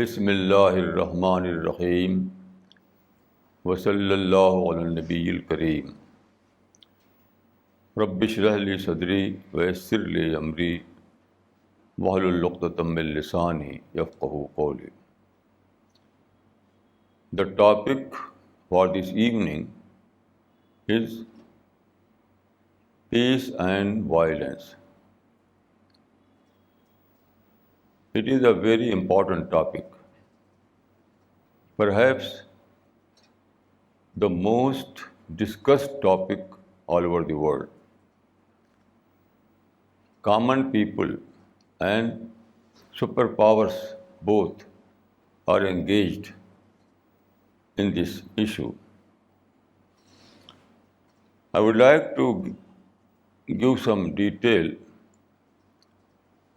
बिस्मिल्लाहिर्रहमानिर्रहीम वसल्लल्लाहु अला नबील करीम रब्बिश्रह ली सदरी वयस्सिर ली अमरी वहलुल उक़दतम मिन लिसानी यफ़क़हू क़ौली। The topic for this evening is peace and violence. It is a very important topic, perhaps the most discussed topic all over the world. Common people and superpowers both are engaged in this issue. I would like to give some detail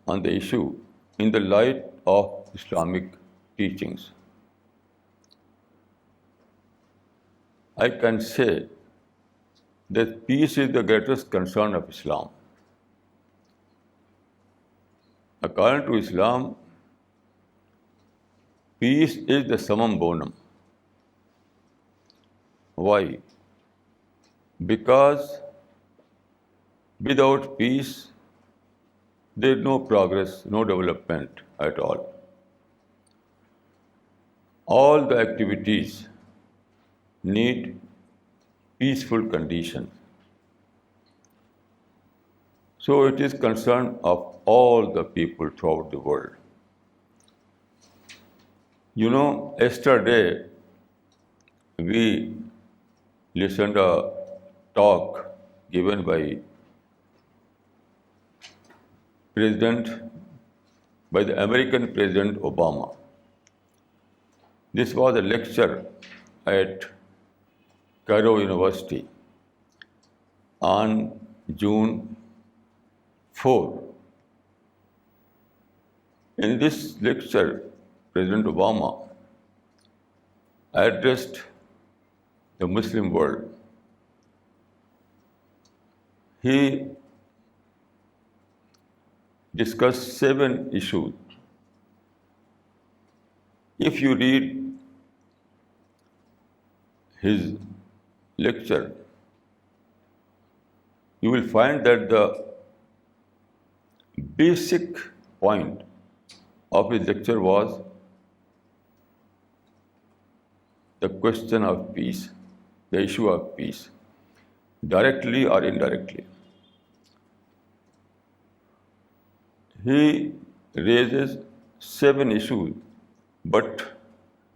on the issue in the light of Islamic teachings. I can say that peace is the greatest concern of Islam. According to Islam, peace is the summum bonum. Why? Because without peace, there is no progress, no development at all. All the activities need peaceful conditions. So it is concern of all the people throughout the world. You know, yesterday we listened a talk given by the American President Obama. This was a lecture at Cairo University on June 4. In this lecture, President Obama addressed the Muslim world. He discussed 7 issues. If you read his lecture, you will find that the basic point of his lecture was the question of peace, the issue of peace, directly or indirectly. He raises 7 issues, but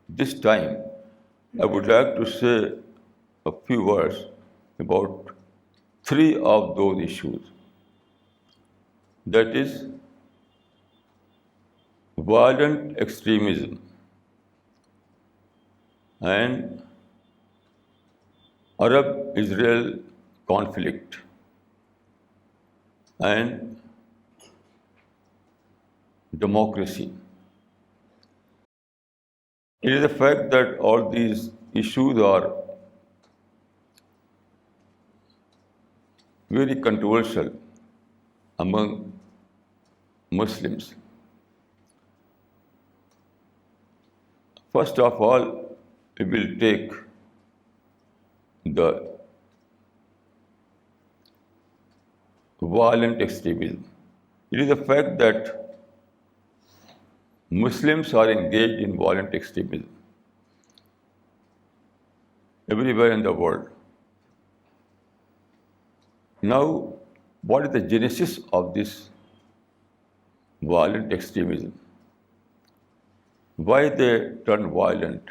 this time I would like to say a few words about 3 of those issues. That is violent extremism and Arab-Israel conflict and democracy. It is a fact that all these issues are very controversial among Muslims. First of all, we will take the violent extremism. It is a fact that Muslims are engaged in violent extremism everywhere in the world. Now, what is the genesis of this violent extremism? Why they turn violent?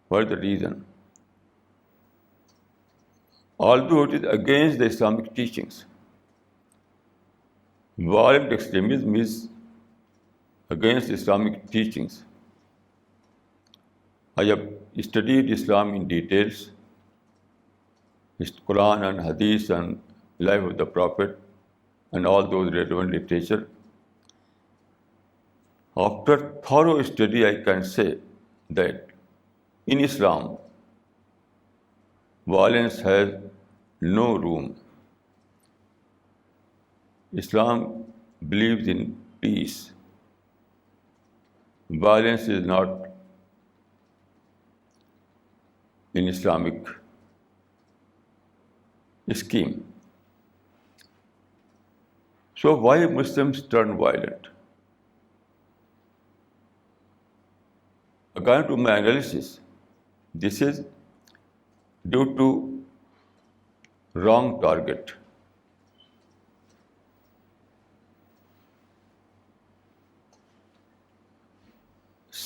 What is the reason? Although it is against the Islamic teachings, violent extremism is against Islamic teachings. I have studied Islam in details, Quran and Hadith and life of the Prophet and all those relevant literature. After thorough study, I can say that in Islam, violence has no room. Islam believes in peace. violence is not in Islamic scheme. So why Muslims turn violent? According to my analysis, this is due to wrong target.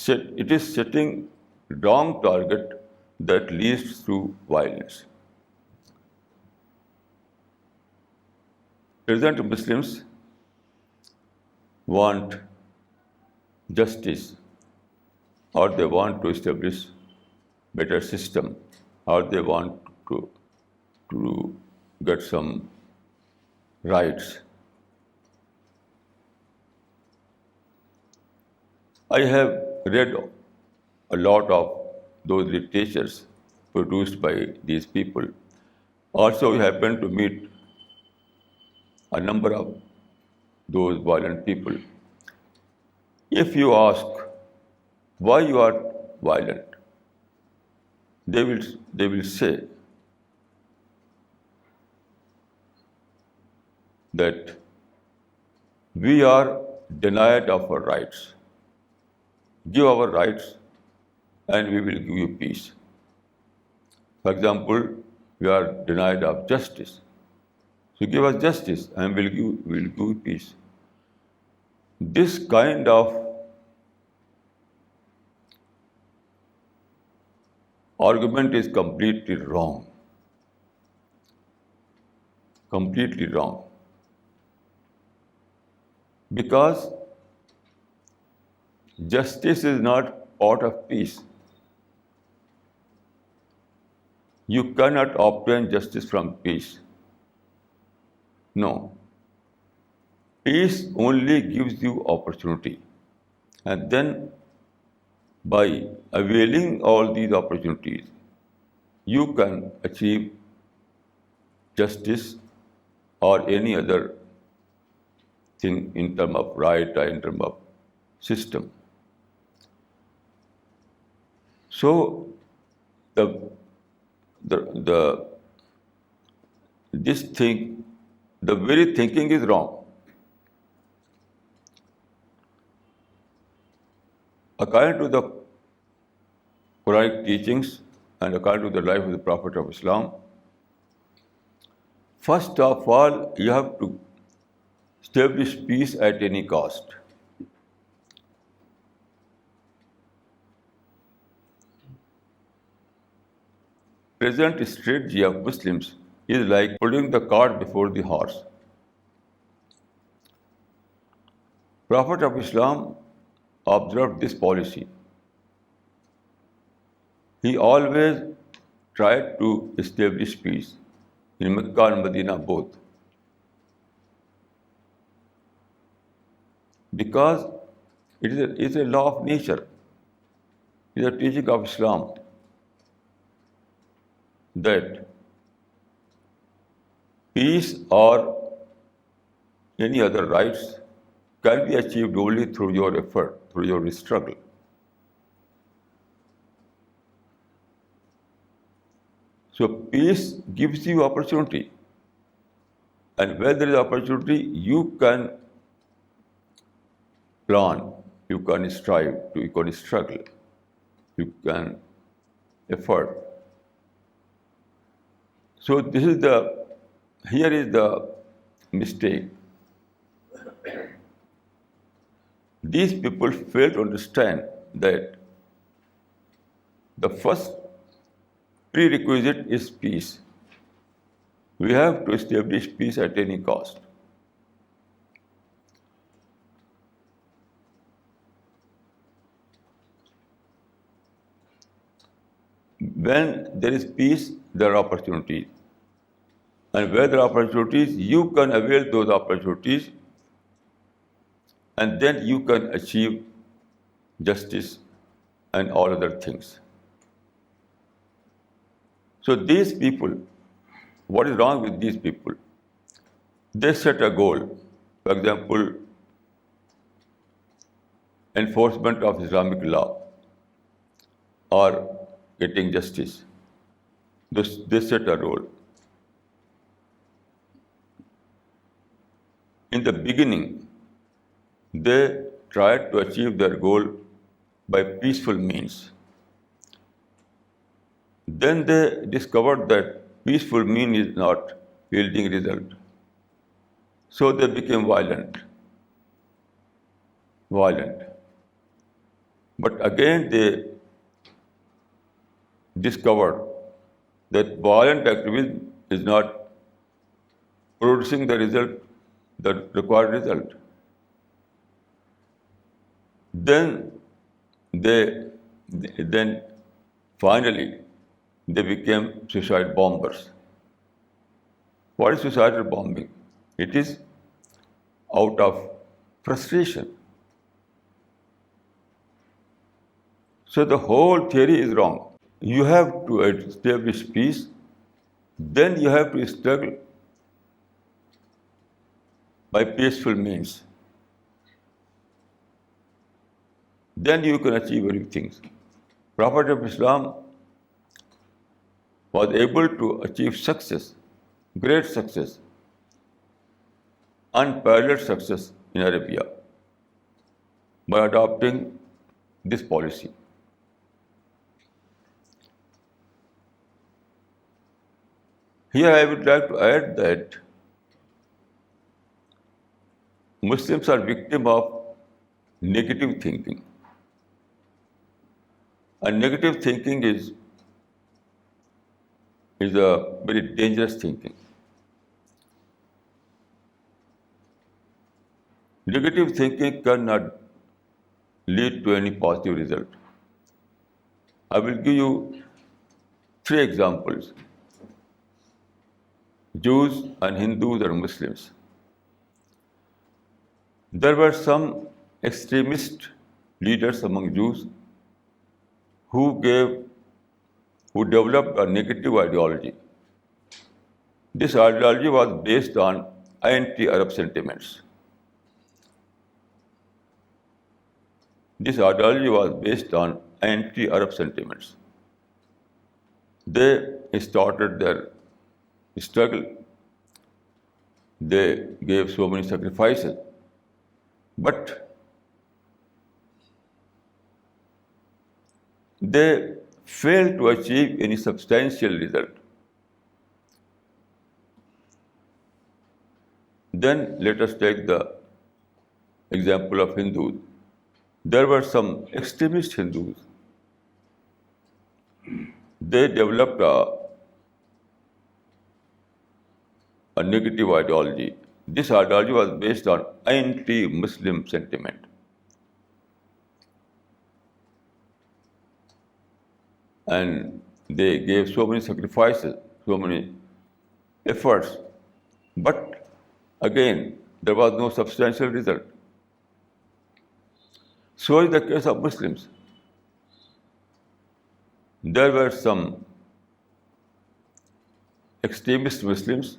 It is setting wrong target that leads to violence. Present Muslims want justice, or they want to establish better system, or they want to get some rights. I have read a lot of those literatures produced by these people. Also, I happen to meet a number of those violent people. If you ask why you are violent, they will say that we are denied of our rights. Give our rights and we will give you peace. For example, we are denied of justice. So give us justice and we'll give you peace. This kind of argument is completely wrong. Completely wrong. Because justice is not part of peace. You cannot obtain justice from peace. No. Peace only gives you opportunity. And then by availing all these opportunities, you can achieve justice or any other thing in terms of right or in terms of system. So this thing, the very thinking is wrong. According to the Quranic teachings and according to the life of the Prophet of Islam, first of all, you have to establish peace at any cost. Present strategy of Muslims is like putting the cart before the horse. Prophet of Islam observed this policy. He always tried to establish peace in Mecca and Medina both. Because it is a law of nature. It is a teaching of Islam that peace or any other rights can be achieved only through your effort, through your struggle. So peace gives you opportunity. And where there is opportunity, you can plan, you can strive, you can struggle, you can effort. So here is the mistake. These people fail to understand that the first prerequisite is peace. We have to establish peace at any cost. When there is peace, there are opportunities. And where there are opportunities, you can avail those opportunities, and then you can achieve justice and all other things. So these people, what is wrong with these people? They set a goal. For example, enforcement of Islamic law or getting justice. They set a role. In the beginning, they tried to achieve their goal by peaceful means. Then they discovered that peaceful means is not yielding result. So they became violent. But again they discovered that violent activism is not producing the result, the required result. Then finally they became suicide bombers. What is suicidal bombing? It is out of frustration. So the whole theory is wrong. You have to establish peace, then you have to struggle by peaceful means. Then you can achieve everything. Prophet of Islam was able to achieve success, great success, unparalleled success in Arabia by adopting this policy. Here I would like to add that Muslims are victims of negative thinking. And negative thinking is a very dangerous thinking. Negative thinking cannot lead to any positive result. I will give you 3 examples. Jews and Hindus and Muslims. There were some extremist leaders among Jews who developed a negative ideology. This ideology was based on anti-Arab sentiments. They started their struggle. They gave so many sacrifices. But they failed to achieve any substantial result. Then let us take the example of Hindus. There were some extremist Hindus. They developed a negative ideology. This ideology was based on anti-Muslim sentiment. And they gave so many sacrifices, so many efforts. But again, there was no substantial result. So is the case of Muslims. There were some extremist Muslims,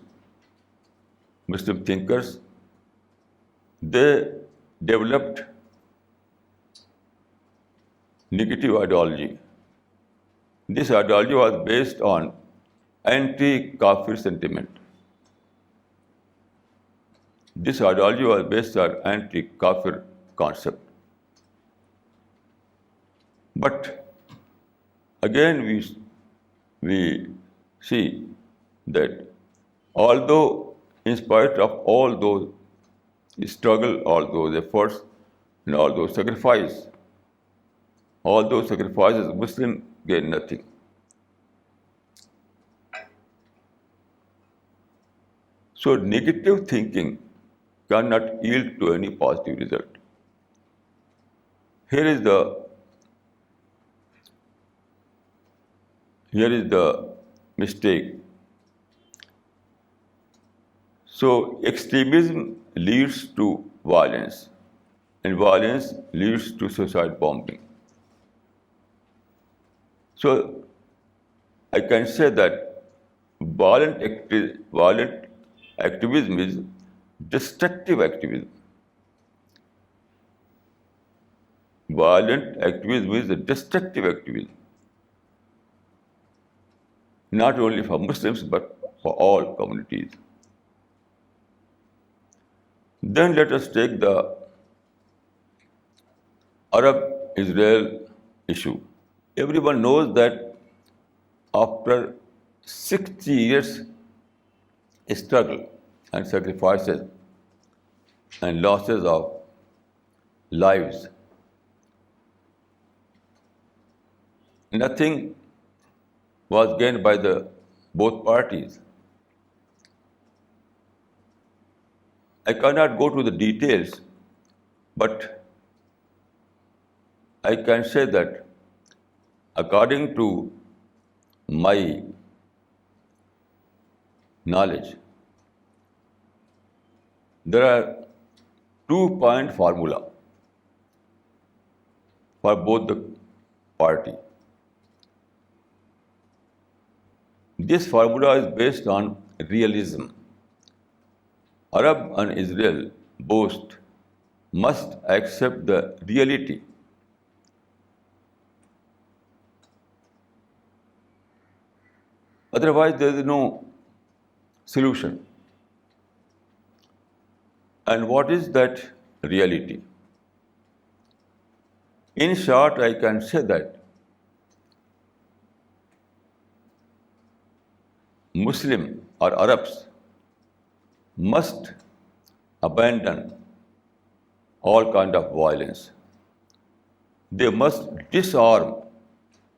Muslim thinkers. They developed negative ideology. This ideology was based on anti-Kafir sentiment. This ideology was based on anti-Kafir concept. But again we see that although in spite of all those struggle, all those efforts, and all those sacrifices, Muslims gain nothing. So negative thinking cannot yield to any positive result. Here is the mistake. So extremism leads to violence, and violence leads to suicide bombing. So I can say that violent activism is destructive activism. Violent activism means the destructive activism, not only for Muslims but for all communities. Then let us take the Arab-Israel issue. Everyone knows that after 60 years struggle and sacrifices and losses of lives, nothing was gained by the both parties. I cannot go to the details, but I can say that according to my knowledge, there are 2-point formula for both the party. This formula is based on realism. Arab and Israel both must accept the reality. Otherwise, there is no solution. And what is that reality? In short, I can say that Muslim or Arabs must abandon all kind of violence. They must disarm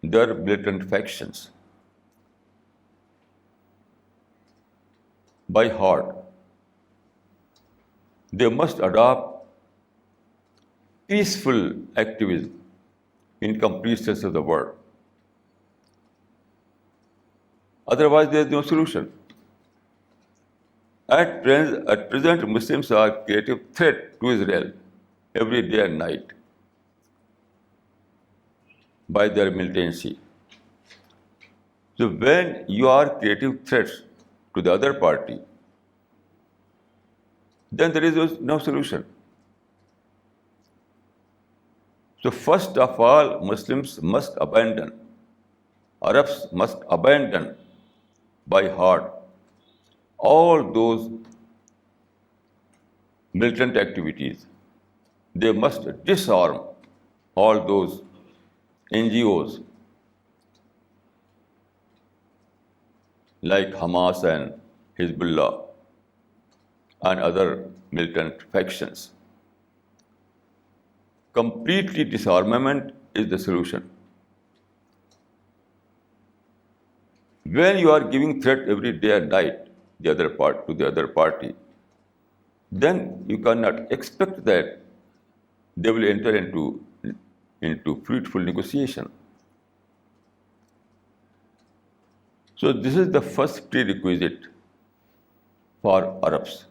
their militant factions by heart. They must adopt peaceful activism in complete sense of the word. Otherwise, there is no solution. At present, Muslims are a creative threat to Israel every day and night by their militancy. So when you are creative threats to the other party, then there is no solution. So first of all, Muslims must abandon, Arabs must abandon by heart all those militant activities. They must disarm all those NGOs like Hamas and Hezbollah and other militant factions. Completely disarmament is the solution. When you are giving threat every day and night to the other party, then you cannot expect that they will enter into fruitful negotiation. So this is the first prerequisite for Arabs.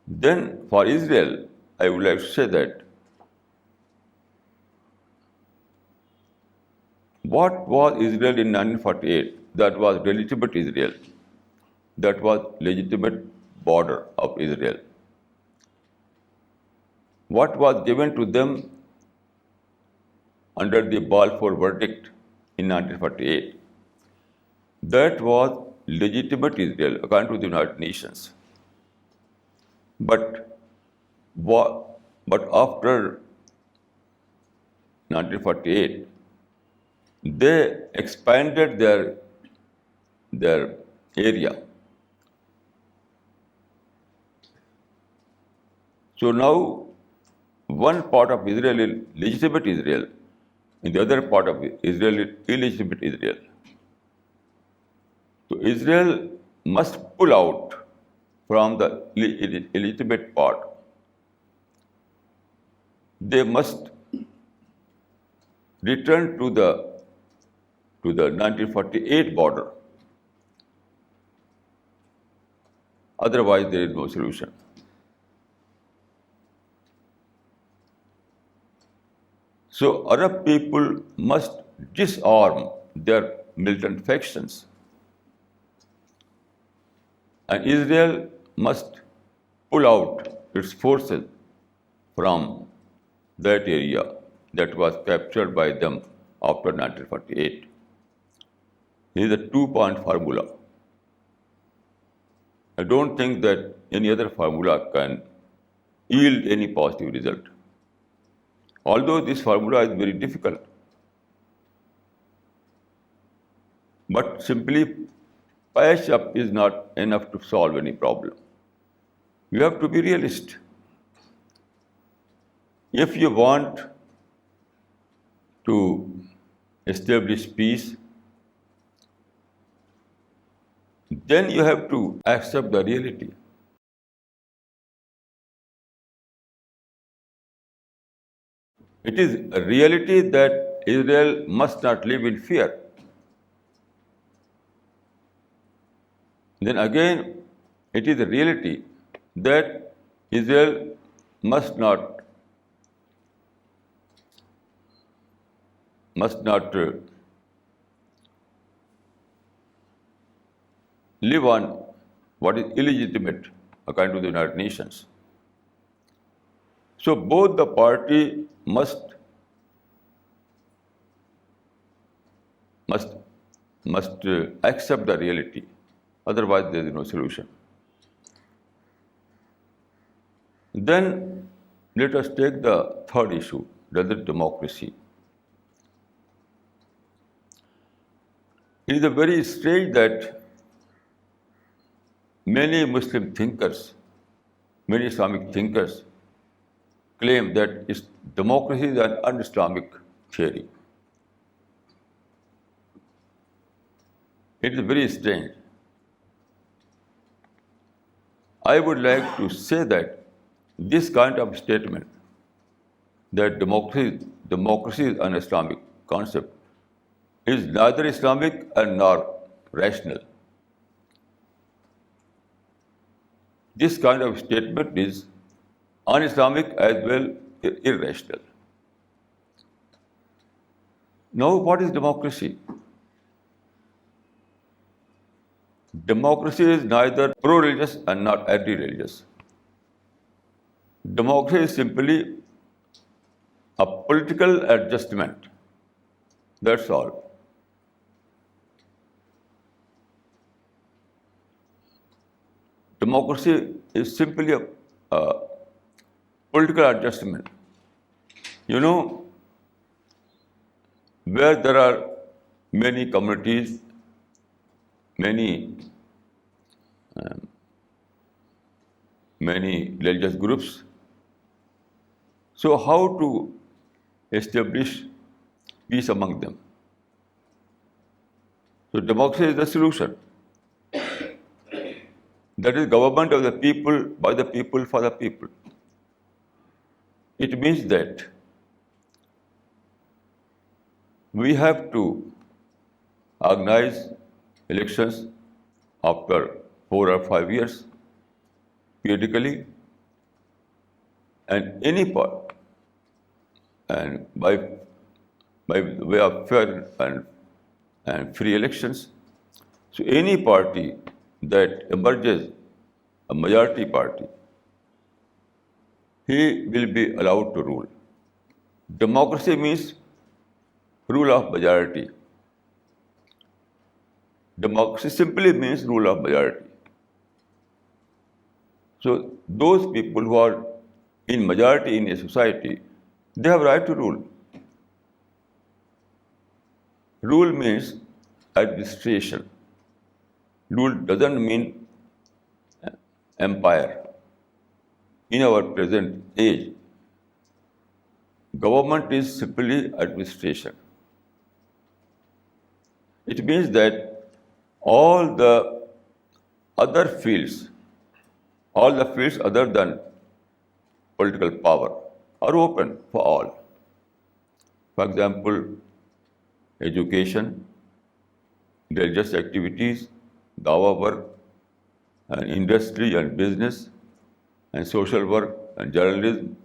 Then for Israel, I would like to say that what was Israel in 1948? That was legitimate Israel. That was legitimate border of Israel. What was given to them under the Balfour verdict in 1948? That was legitimate Israel according to the United Nations. But after 1948, they expanded their area. So now one part of Israel is legitimate Israel, and the other part of Israel is illegitimate Israel. So Israel must pull out from the illegitimate part. They must return to the 1948 border. Otherwise, there is no solution. So Arab people must disarm their militant factions, and Israel must pull out its forces from that area that was captured by them after 1948. It is a two-point formula. I don't think that any other formula can yield any positive result. Although this formula is very difficult, but simply patch up is not enough to solve any problem. You have to be realist. If you want to establish peace, then you have to accept the reality. It is a reality that Israel must not live in fear. Then again, it is a reality that Israel must not live on what is illegitimate according to the United Nations. So both the party must accept the reality. Otherwise, there is no solution. Then let us take the third issue, that is democracy. It is a very strange that many Muslim thinkers, many Islamic thinkers claim that democracy is an un-Islamic theory. It is very strange. I would like to say that this kind of statement, that democracy is an Islamic concept, is neither Islamic and nor rational. This kind of statement is un-Islamic as well as irrational. Now, what is democracy? Democracy is neither pro-religious and not anti-religious. Democracy is simply a political adjustment. That's all. Democracy is simply a political adjustment. You know, where there are many communities, many religious groups, so how to establish peace among them? So democracy is the solution. That is government of the people, by the people, for the people. It means that we have to organize elections after 4 or 5 years, periodically, and any part, and by way of fair and free elections. So any party that emerges a majority party, he will be allowed to rule. Democracy means rule of majority. Democracy simply means rule of majority. So those people who are in majority in a society, they have right to rule. Rule means administration. Rule doesn't mean empire. In our present age, government is simply administration. It means that all the fields other than political power are open for all. For example, education, religious activities, dawah work, and industry and business, and social work and journalism,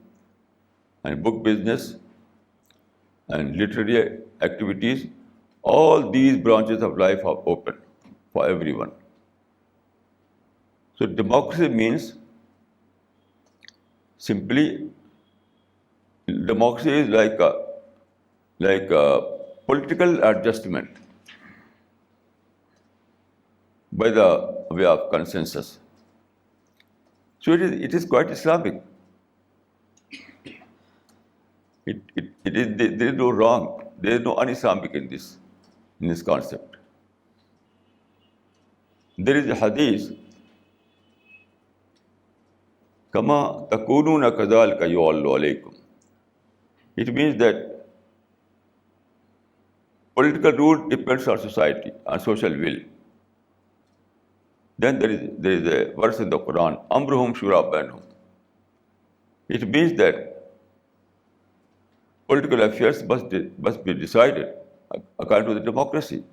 and book business, and literary activities. All these branches of life are open for everyone. So democracy means simply Democracy is like a political adjustment by the way of consensus. So it is quite Islamic. There is no wrong. There is no un-Islamic in this concept. There is a hadith, kama takununa kadhalika yu'allu alaykum. It means that political rule depends on society, on social will. Then there is a verse in the Quran, amruhum shura bainahum. It means that political affairs must be decided according to the democracy.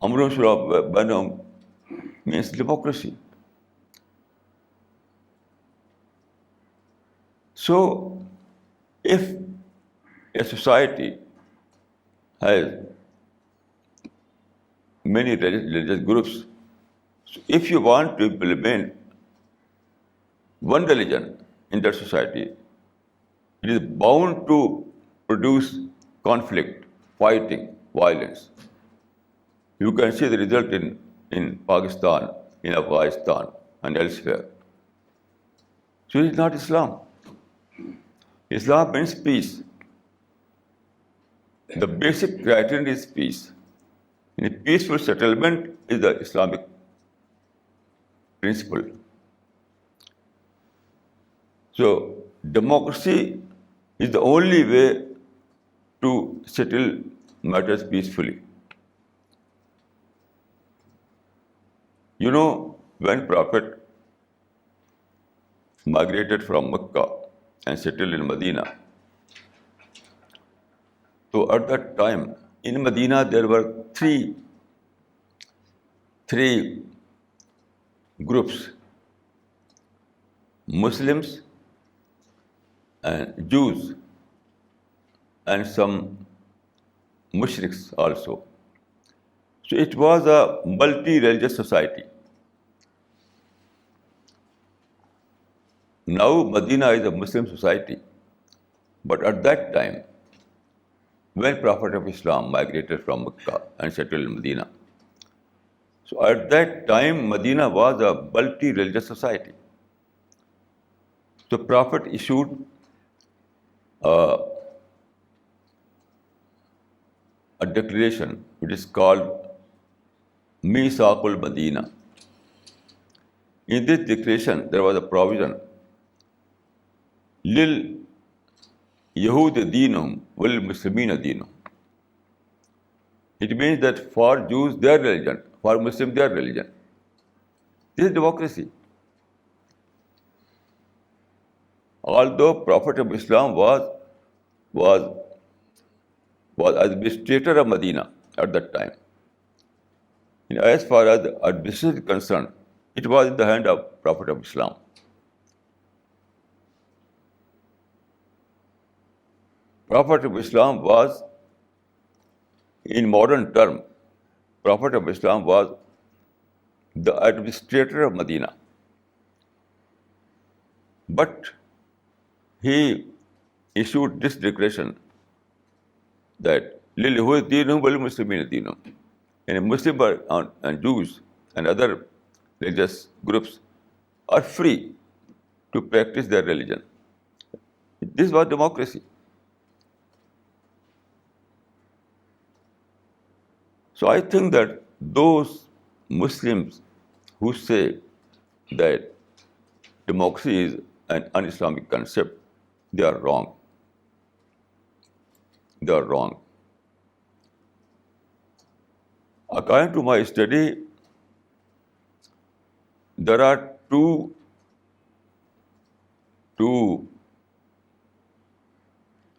Amruhum shura bainahum means democracy. So, if a society has many religious groups, so if you want to implement one religion in that society, it is bound to produce conflict, fighting, violence. You can see the result in Pakistan, in Afghanistan, and elsewhere. So it is not Islam. Islam means peace. The basic criterion is peace. And a peaceful settlement is the Islamic principle. So, democracy is the only way to settle matters peacefully. You know, when Prophet migrated from Mecca and settled in Medina, so at that time in Medina there were three groups: Muslims and Jews and some mushriks also. So it was a multi-religious society. Now Medina is a Muslim society, but at that time, when Prophet of Islam migrated from Mecca and settled in Medina, so at that time Medina was a multi-religious society. So Prophet issued a declaration which is called Misaqul Medina. In this declaration there was a provision, Lil Yahud Deenum wal Muslimin Deenum. It means that for Jews their religion, for Muslims their religion. This is democracy. Although Prophet of Islam was administrator of Medina at that time, and as far as the administration is concerned, it was in the hand of Prophet of Islam. Prophet of Islam was, in modern term, Prophet of Islam was the administrator of Medina. But he issued this declaration that Lil Yahud Deenum wal Muslimin Deenum. And Muslims and Jews and other religious groups are free to practice their religion. This was democracy. So I think that those Muslims who say that democracy is an un-Islamic concept, they are wrong. They are wrong. According to my study, there are two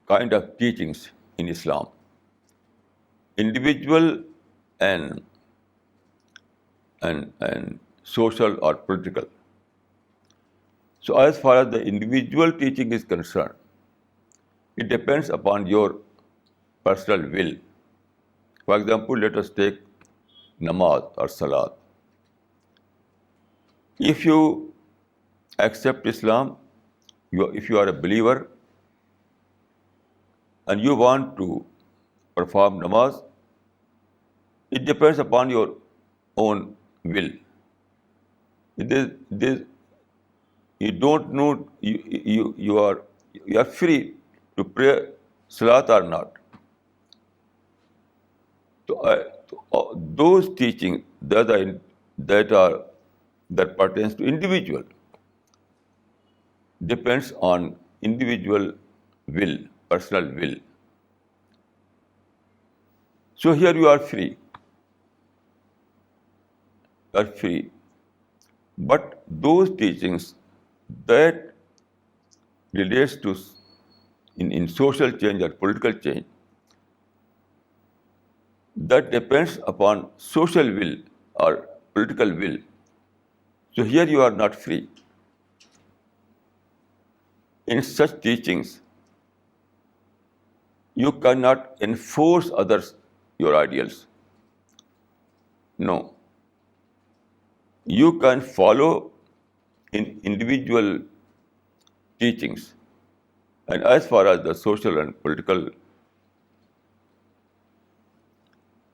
kind of teachings in Islam: individual and social or political. So as far as the individual teaching is concerned, it depends upon your personal will. For example, let us take namaz or salat. If you accept Islam, if you are a believer and you want to perform namaz, it depends upon your own will. It is, you don't know, you are free to pray salat or not. Those teachings that pertains to individual depends on individual will, personal will. So here you are free. You are free. But those teachings that relates to in social change or political change, that depends upon social will or political will. So here you are not free. In such teachings, you cannot enforce others your ideals. No. You can follow in individual teachings. And as far as the social and political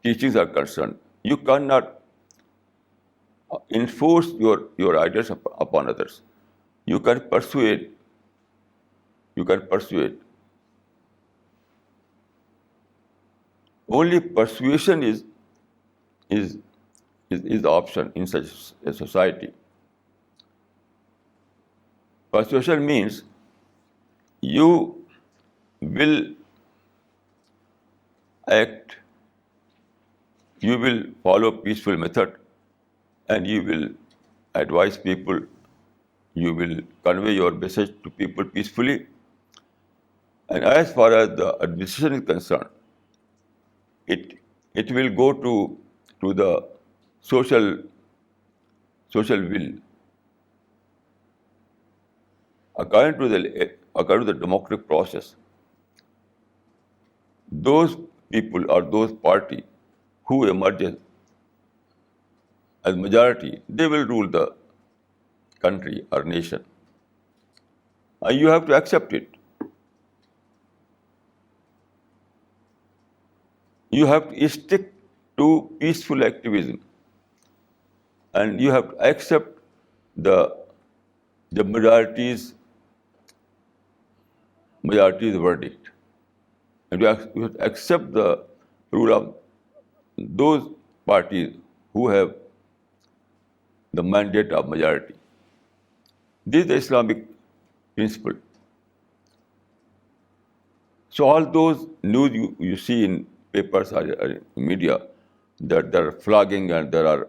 teachings are concerned, you cannot enforce your ideas upon others. You can persuade. Only persuasion is the option in such a society. Persuasion means you will act, you will follow peaceful method, and you will advise people, you will convey your message to people peacefully. And as far as the administration is concerned, it will go to the social will. According to the democratic process, those people or those party who emerges as majority, they will rule the country or nation. And you have to accept it. You have to stick to peaceful activism, and you have to accept the majority's verdict, and you have to accept the rule of those parties who have the mandate of majority. This is the Islamic principle. So all those news you see in papers or in media, that there are flogging and there are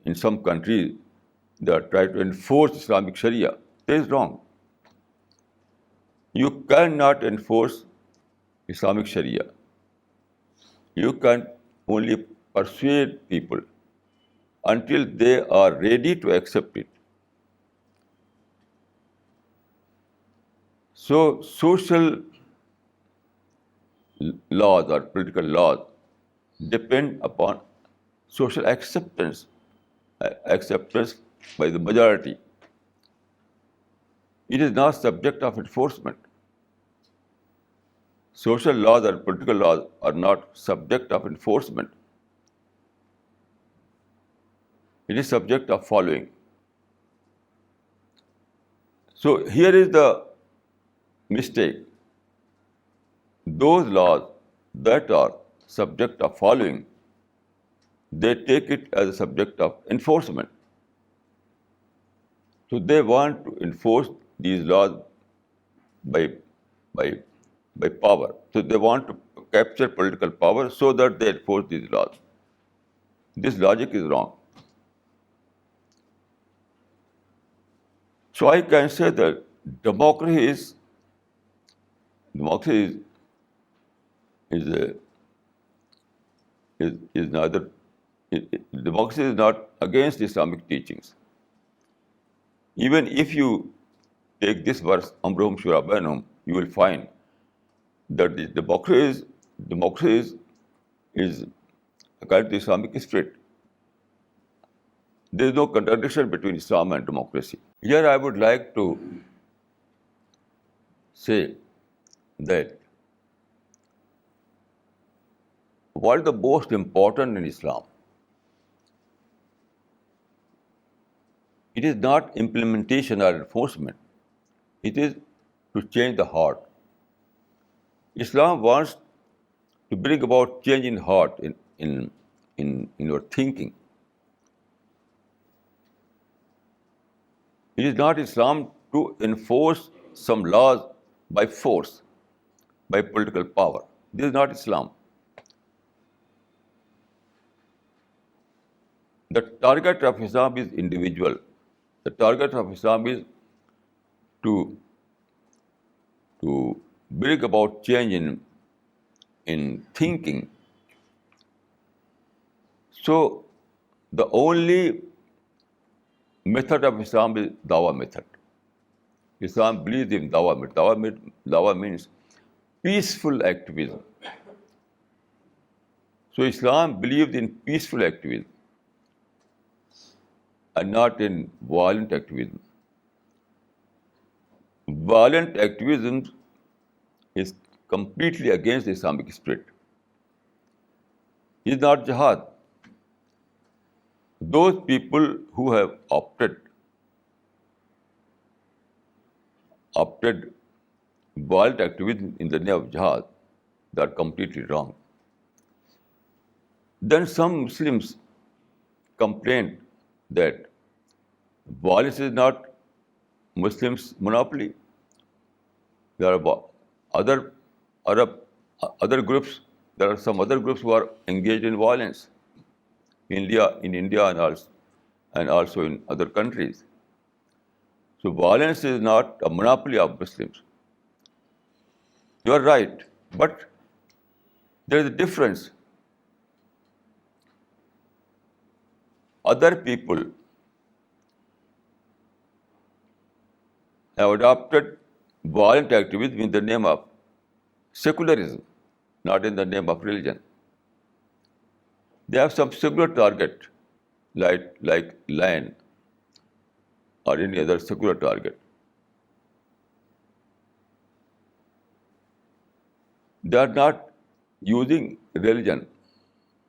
in some countries they are trying to enforce Islamic Sharia. That is wrong. You cannot enforce Islamic Sharia. You can only persuade people until they are ready to accept it. So social laws or political laws depend upon social acceptance by the majority. It is not subject of enforcement. Social laws or political laws are not subject of enforcement. It is subject of following. So here is the mistake. Those laws that are subject of following, they take it as a subject of enforcement. So they want to enforce these laws by power. So they want to capture political power so that they enforce these laws. This logic is wrong. So I can say that democracy is neither. Democracy is not against Islamic teachings. Even if you take this verse, Amruhum Shura Bainahum, you will find that the democracy is according to Islamic spirit. There is no contradiction between Islam and democracy. Here I would like to say that what is the most important in Islam? It is not implementation or enforcement. It is to change the heart. Islam wants to bring about change in heart, in your thinking. It is not Islam to enforce some laws by force, by political power. This is not Islam. The target of Islam is individual. The target of Islam is to bring about change in thinking. So the only method of Islam is Dawah method. Islam believes in Dawah method. Dawah means peaceful activism. So Islam believes in peaceful activism and not in violent activism. Violent activism is completely against the Islamic spirit. It is not jihad. Those people who have opted violent activism in the name of jihad, they are completely wrong. Then some Muslims complained that violence is not Muslims' monopoly. There are other groups. There are some other groups who are engaged in violence in India and also in other countries. So violence is not a monopoly of Muslims. You are right, but there is a difference. Other people have adopted violent activism in the name of secularism, not in the name of religion. They have some secular target, like land or any other secular target. They are not using religion,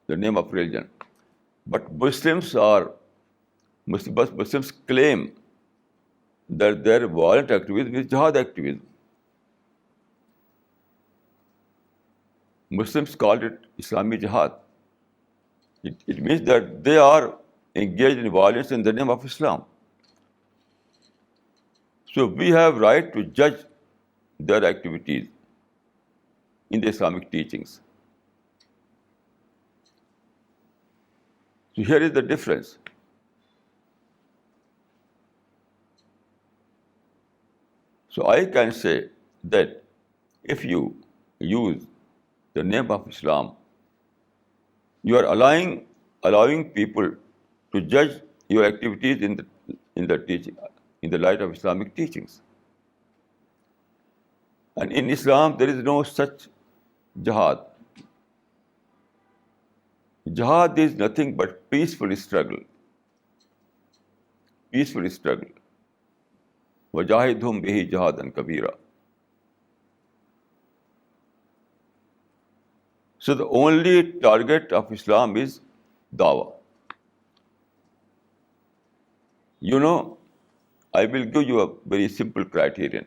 the name of religion. But Muslims claim that their violent activism is jihad activism. Muslims call it Islamic jihad. It means that they are engaged in violence in the name of Islam. So we have right to judge their activities in the Islamic teachings. So here is the difference. So I can say that if you use the name of Islam, you are allowing people to judge your activities in the teaching, in the light of Islamic teachings. And in Islam, there is no such jihad. Jihad is nothing but peaceful struggle. Peaceful struggle. وَجَاهِدْهُمْ بِهِ جِهَادًا كَبِيرًا. So the only target of Islam is dawah. You know, I will give you a very simple criterion.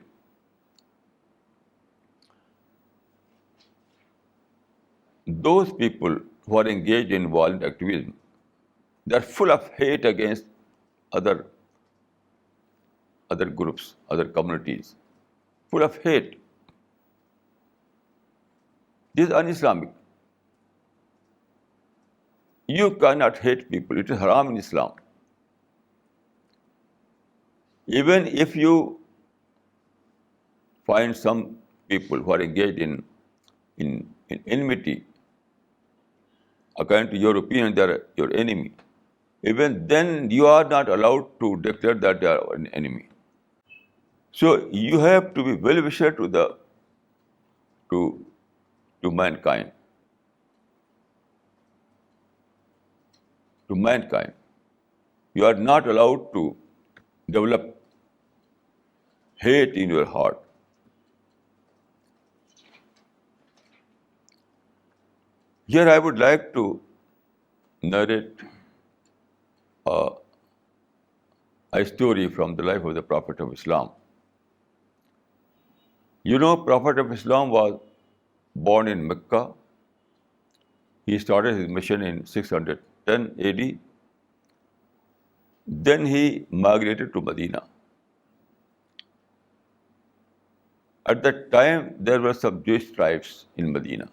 Those people who are engaged in violent activism, they are full of hate against other groups, other communities, full of hate. This is un-Islamic. You cannot hate people. It is haram in Islam. Even if you find some people who are engaged in enmity, according to your opinion, they are your enemy. Even then, you are not allowed to declare that they are an enemy. So you have to be well-wisher to mankind. To mankind. You are not allowed to develop hate in your heart. Here I would like to narrate a story from the life of the Prophet of Islam. You know, Prophet of Islam was born in Mecca. He started his mission in 610 AD. Then he migrated to Medina. At that time, there were some Jewish tribes in Medina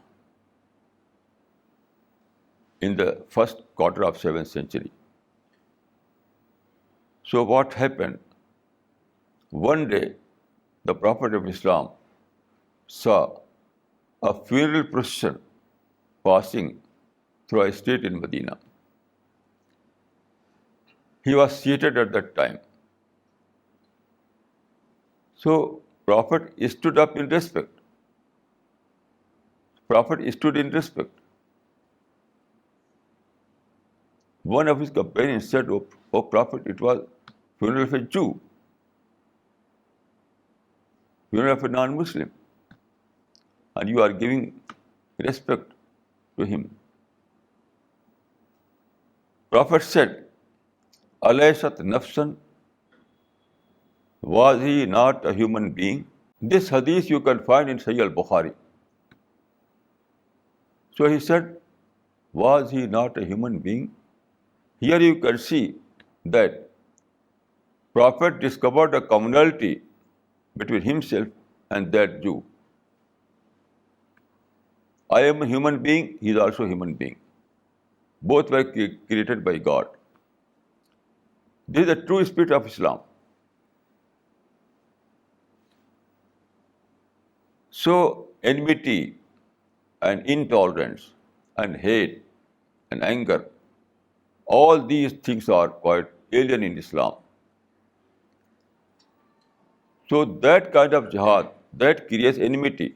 in the first quarter of 7th century. So what happened? One day, the Prophet of Islam saw a funeral procession passing through a street in Medina. He was seated at that time. So Prophet stood up in respect. Prophet stood in respect. One of his companions said, "Oh Prophet, it was funeral of a Jew, funeral of a non-Muslim, and you are giving respect to him." Prophet said, "Alaysat nafsan, was he not a human being?" This hadith you can find in Sahih al-Bukhari. So he said, "Was he not a human being?" Here you can see that Prophet discovered a commonality between himself and that Jew. I am a human being, he is also a human being. Both were created by God. This is the true spirit of Islam. So enmity and intolerance and hate and anger, all these things are quite alien in Islam. So that kind of jihad that creates enmity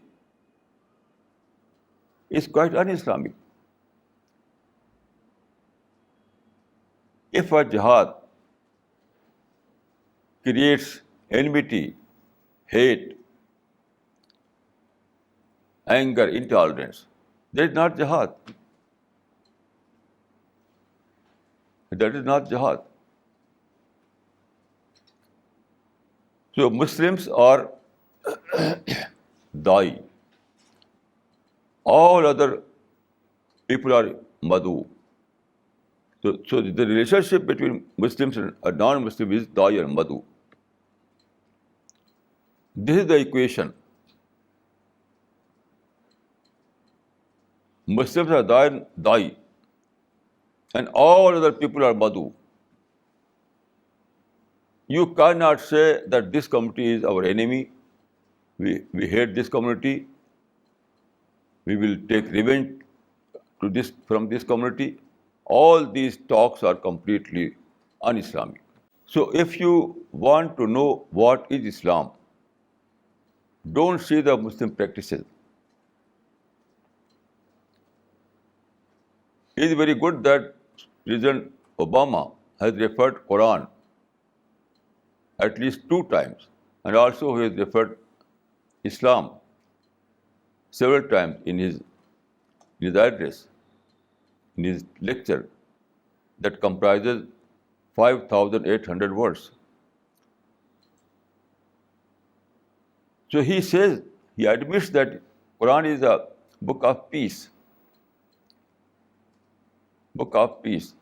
is quite un-Islamic. If a jihad creates enmity, hate, anger, intolerance, that is not jihad. That is not jihad. So Muslims are da'i. All other people are madu. So the relationship between Muslims and a non-Muslim is da'i and madu. This is the equation. Muslims are da'i, and all other people are madu. You cannot say that this community is our enemy. We hate this community. We will take revenge from this community. All these talks are completely un-Islamic. So if you want to know what is Islam, don't see the Muslim practices. It is very good that President Obama has referred Quran at least 2 times, and also he has referred Islam several times in his address, in his lecture that comprises 5,800 words. So he says, he admits that Quran is a book of peace. Book of peace.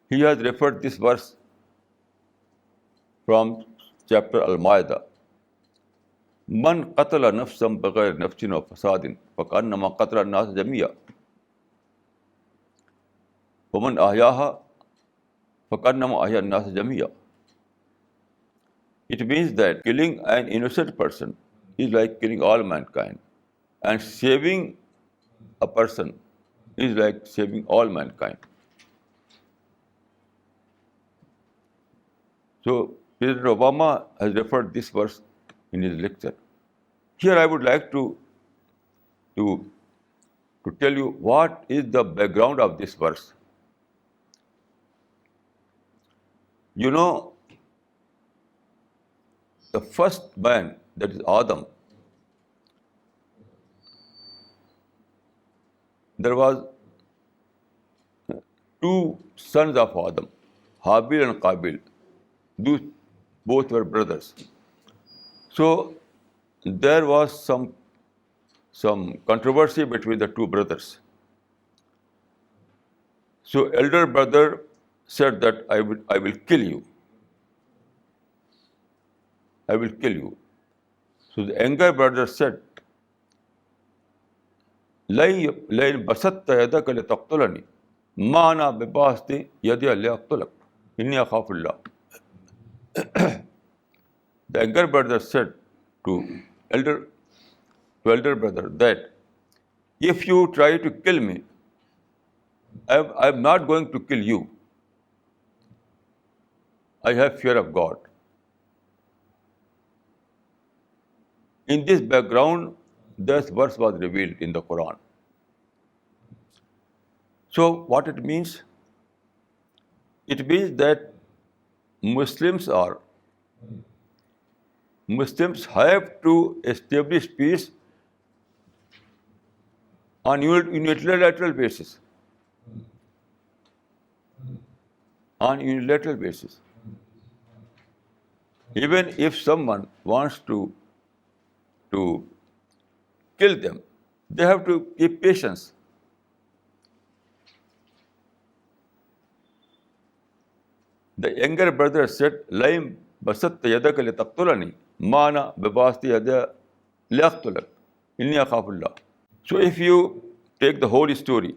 He has referred this verse from chapter Al-Ma'idah. Man qatala nafsan baghayr nafsin wa fasadin faqannama qatala an-nas jami'a. Wa man ahyaha faqannama ahya an-nas jami'a. It means that killing an innocent person is like killing all mankind, and saving a person is like saving all mankind. So President Obama has referred this verse in his lecture. Here I would like to tell you what is the background of this verse. You know, the first man, that is Adam, there was two sons of Adam, Habil and Qabil. Those both were brothers. So there was some controversy between the two brothers. So elder brother said that I will kill you. I will kill you. So the younger brother said, لئن بسطت يدك لتقتلني ما أنا بباسط يدي لأقتلك إني أخاف الله. The younger brother said to elder brother that if you try to kill me, I'm not going to kill you. I have fear of God. In this background, this verse was revealed in the Quran. So what it means? It means that Muslims have to establish peace on unilateral basis. On unilateral basis. Even if someone wants to kill them, they have to keep patience. The younger brother said, لئن بسطت يدك لتقتلني ما أنا بباسط يدي لأقتلك إني أخاف الله. So if you take the whole story,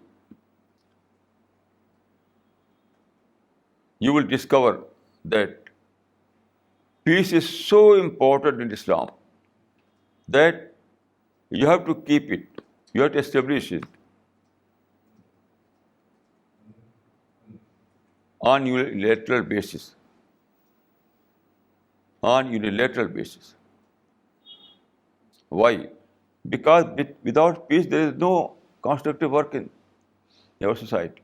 you will discover that peace is so important in Islam that you have to keep it, you have to establish it on unilateral basis. On unilateral basis. Why? Because without peace there is no constructive work in our society.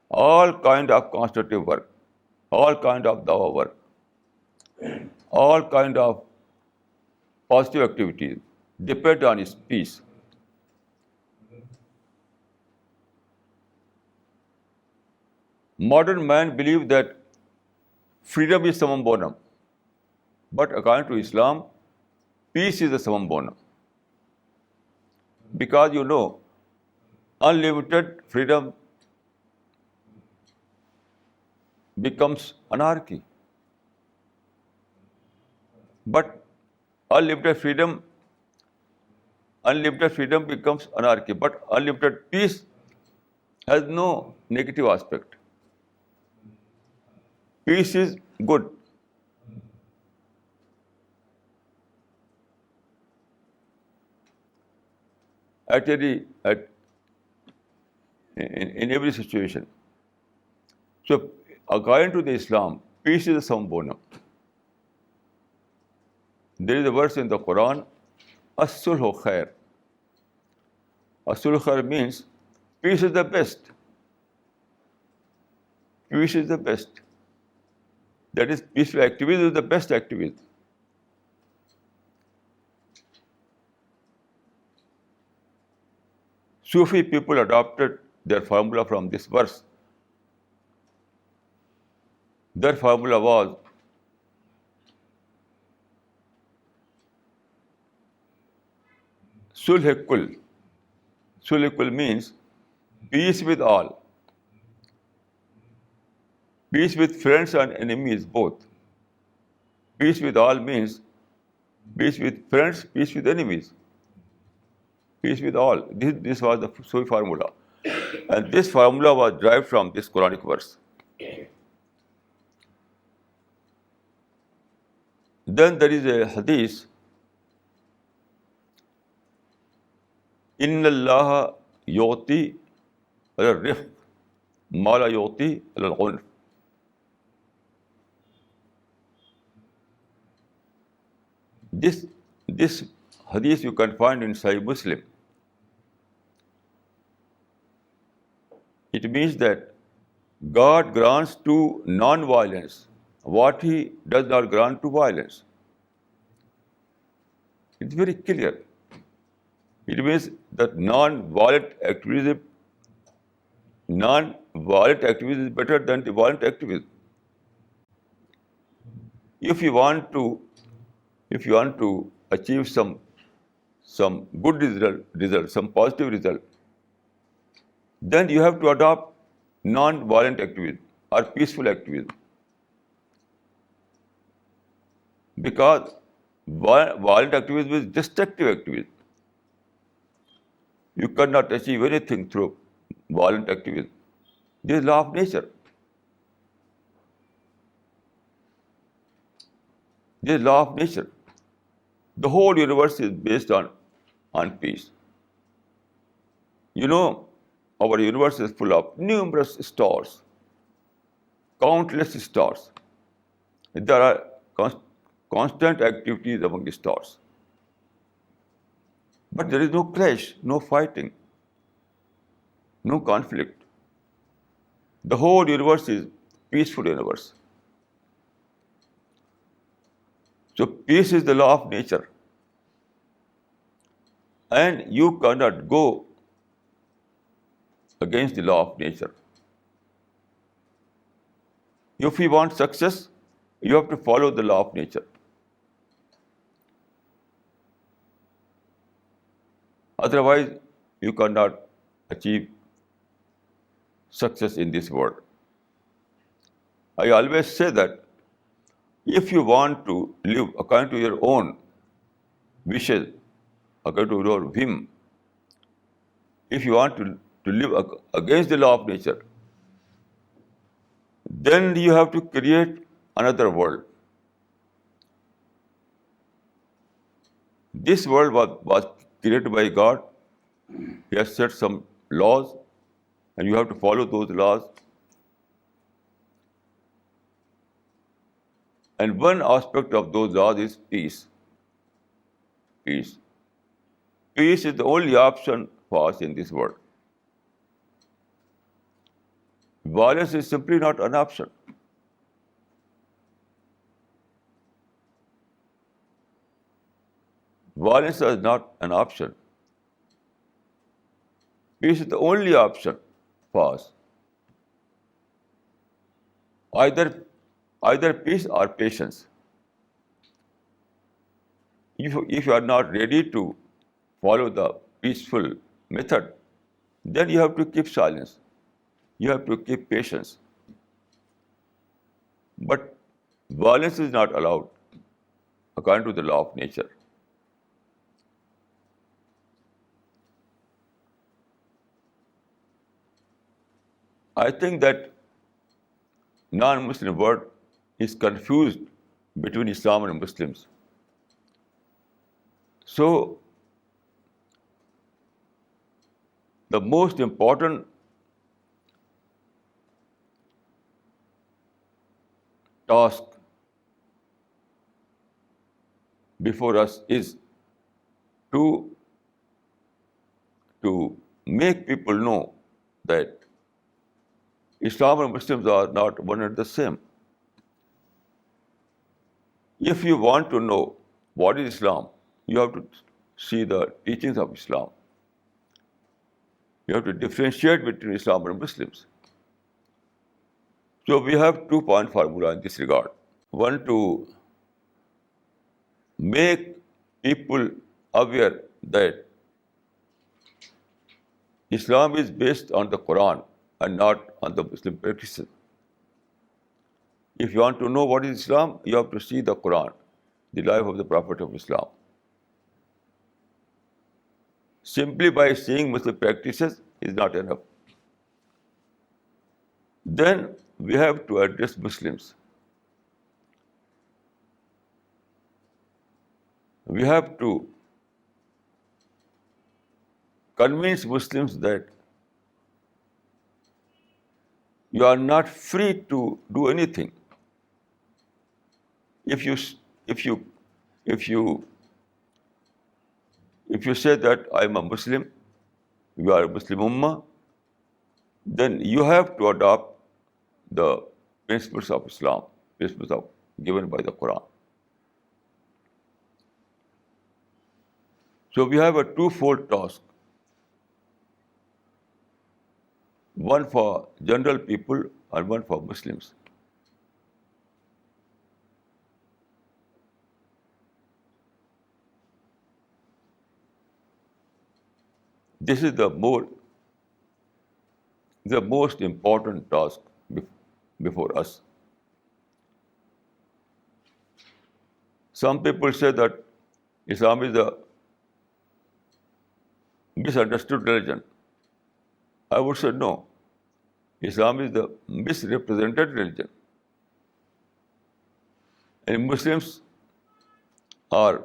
All kind of constructive work, all kind of dawah work, all kind of positive activities depend on its peace. Modern man believe that freedom is summum bonum, but according to Islam, peace is the summum bonum. Because you know, unlimited freedom becomes anarchy. But unlimited freedom becomes anarchy. But unlimited peace has no negative aspect. Peace is good. In every situation. So, according to the Islam, peace is the summum bonum. There is a verse in the Quran, as-sulhu khair. As-sulhu khair means peace is the best. Peace is the best. That is, peaceful activism is the best activism. Sufi people adopted their formula from this verse. Their formula was sulh-kul. Sulh-kul means peace with all. Peace with friends and enemies both. Peace with all means peace with friends, peace with enemies. Peace with all. This was the Sufi formula. And this formula was derived from this Quranic verse. Then there is a hadith, إِنَّ اللَّهَ يُعْطِي عَلَى الرِّفْقِ مَا لَا يُعْطِي عَلَى الْعُنْفِ. This hadith you can find in Sahih Muslim. It means that God grants to non-violence what he does not grant to violence. It's very clear. It means that non-violent activism is better than the violent activism. If you want to achieve some good result, some positive result, then you have to adopt non-violent activism or peaceful activism. Because violent activism is destructive activism. You cannot achieve anything through violent activism. This is law of nature. This is law of nature. The whole universe is based on peace. You know, our universe is full of numerous stars, countless stars. There are constant activities among the stars. But there is no clash, no fighting, no conflict. The whole universe is peaceful universe. So peace is the law of nature. And you cannot go against the law of nature. If you want success, you have to follow the law of nature. Otherwise, you cannot achieve success in this world. I always say that if you want to live according to your own wishes, according to your whim, if you want to live against the law of nature, then you have to create another world. This world was created by God. He has set some laws, and you have to follow those laws. And one aspect of those laws is peace. Peace. Peace is the only option for us in this world. Violence is simply not an option. Violence is not an option. Peace is the only option for us. Either peace or patience. If you are not ready to follow the peaceful method, then you have to keep silence. You have to keep patience. But violence is not allowed according to the law of nature. I think that non-Muslim world is confused between Islam and Muslims. So, the most important task before us is to make people know that Islam and Muslims are not one and the same. If you want to know what is Islam, you have to see the teachings of Islam. You have to differentiate between Islam and Muslims. So we have 2-point formula in this regard. One, to make people aware that Islam is based on the Quran and not on the Muslim practices. If you want to know what is Islam, you have to see the Quran, the life of the Prophet of Islam. Simply by seeing Muslim practices is not enough. Then we have to address Muslims. We have to convince Muslims that you are not free to do anything. If you say that I am a Muslim, you are a Muslim Ummah, then you have to adopt the principles of Islam, principles given by the Quran. So we have a twofold task, one for general people and one for Muslims. This is the most important task before us. Some people say that Islam is a misunderstood religion. I would say no. Islam is the misrepresented religion. And Muslims are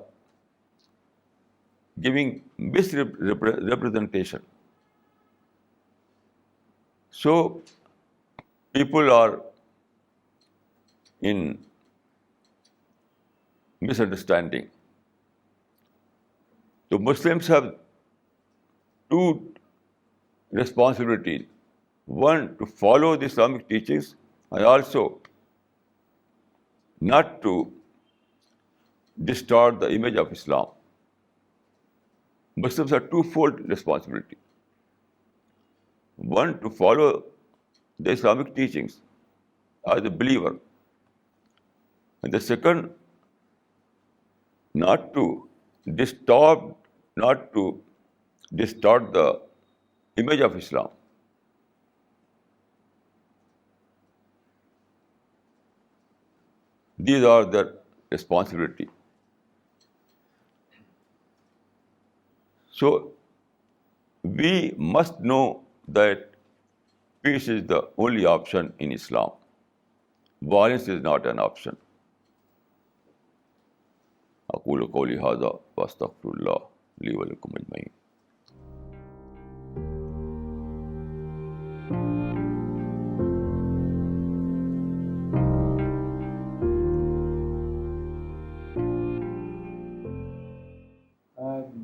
giving misrepresentation. So people are in misunderstanding. So Muslims have two responsibilities. One, to follow the Islamic teachings, and also not to distort the image of Islam. Muslims have twofold responsibility. One, to follow the Islamic teachings as a believer. And the second, not to distort the image of Islam. These are their responsibility. So we must know that peace is the only option in Islam. Violence is not an option. أقول قولي هذا وأستغفر الله لي ولكم أجمعين.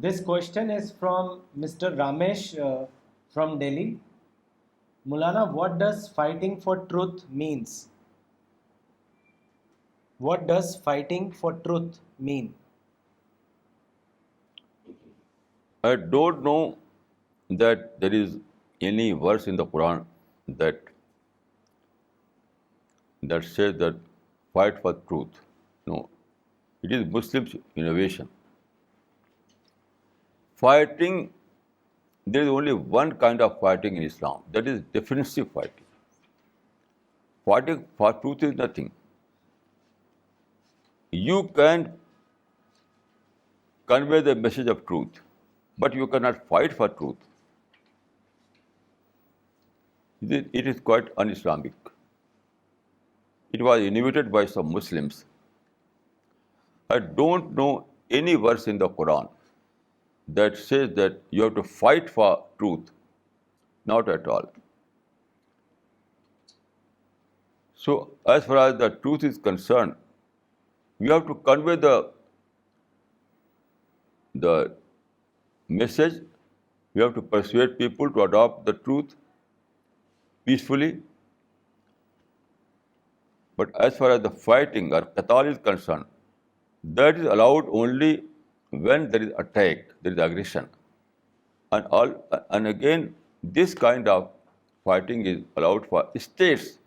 This question is from Mr. Ramesh from Delhi. Maulana, what does fighting for truth means? What does fighting for truth mean? I don't know that there is any verse in the Quran that says that fight for truth. No, it is Muslims' innovation. Fighting, there is only one kind of fighting in Islam, that is defensive fighting. Fighting for truth is nothing. You can convey the message of truth, but you cannot fight for truth. It is quite un-Islamic. It was innovated by some Muslims. I don't know any verse in the Quran that says that you have to fight for truth. Not at all. So as far as the truth is concerned, we have to convey the message. We have to persuade people to adopt the truth peacefully. But as far as the fighting or qital is concerned, that is allowed only when there is attack, there is aggression. And again, this kind of fighting is allowed for states